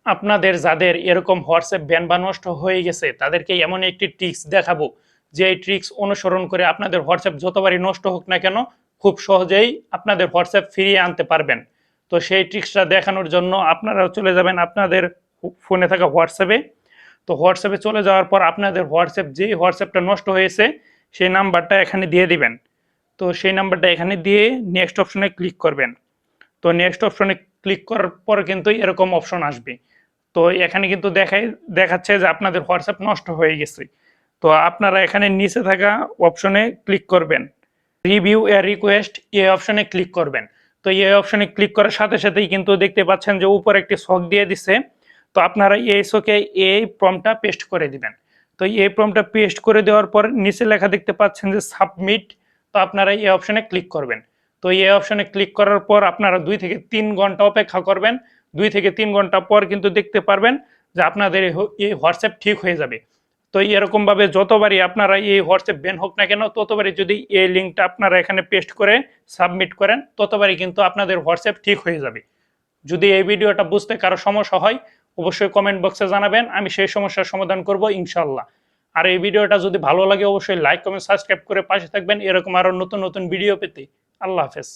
আপনাদের যাদের এরকম হোয়াটসঅ্যাপ ব্যান বা নষ্ট হয়ে গেছে তাদেরকে এমন একটি ট্রিক্স দেখাবো যে এই ট্রিক্স অনুসরণ করে আপনাদের হোয়াটসঅ্যাপ যতবারই নষ্ট হোক না কেন খুব সহজেই আপনাদের হোয়াটসঅ্যাপ ফিরিয়ে আনতে পারবেন। তো সেই ট্রিক্সটা দেখানোর জন্য আপনারা চলে যাবেন আপনাদের ফোনে থাকা হোয়াটসঅ্যাপে। তো হোয়াটসঅ্যাপে চলে যাওয়ার পর আপনাদের যেই হোয়াটসঅ্যাপটা নষ্ট হয়েছে সেই নাম্বারটা এখানে দিয়ে দিবেন। তো সেই নাম্বারটা এখানে দিয়ে নেক্সট অপশনে ক্লিক করবেন। তো নেক্সট অপশনে ক্লিক করার পর কিন্তু এরকম অপশন আসবে। তো এখানে কিন্তু দেখাচ্ছে যে আপনাদের হোয়াটসঅ্যাপ নষ্ট হয়ে গেছে। তো আপনারা এখানে নিচে থাকা অপশনে ক্লিক করবেন, রিভিউ এ রিকোয়েস্ট এই অপশনে ক্লিক করবেন। তো এই অপশনে ক্লিক করার সাথে সাথেই কিন্তু দেখতে পাচ্ছেন যে উপরে একটি ছক দিয়ে দিছে। তো আপনারা এই ছকে এই প্রম্পটটা পেস্ট করে দিবেন। তো এই প্রম্পটটা পেস্ট করে দেওয়ার পর নিচে লেখা দেখতে পাচ্ছেন যে সাবমিট। তো আপনারা এই অপশনে ক্লিক করবেন। তো এই অপশনে ক্লিক করার পর আপনারা 2 থেকে 3 ঘন্টা অপেক্ষা করবেন। 2 থেকে 3 ঘন্টা পর কিন্তু দেখতে পারবেন যে আপনাদের এই হোয়াটসঅ্যাপ ঠিক হয়ে যাবে। তো এরকম ভাবে যতবারই আপনারা এই হোয়াটসঅ্যাপ ব্যান হোক না কেন ততবারই যদি এই লিঙ্কটা আপনারা এখানে পেস্ট করে সাবমিট করেন ততবারই কিন্তু আপনাদের হোয়াটসঅ্যাপ ঠিক হয়ে যাবে। যদি এই ভিডিওটা বুঝতে কারো সমস্যা হয় অবশ্যই কমেন্ট বক্সে জানাবেন, আমি সেই সমস্যার সমাধান করব ইনশাল্লাহ। আর এই ভিডিওটা যদি ভালো লাগে অবশ্যই লাইক কমেন্ট সাবস্ক্রাইব করে পাশে থাকবেন এরকম আরো নতুন নতুন ভিডিও পেতে। আল্লাহ হাফেজ।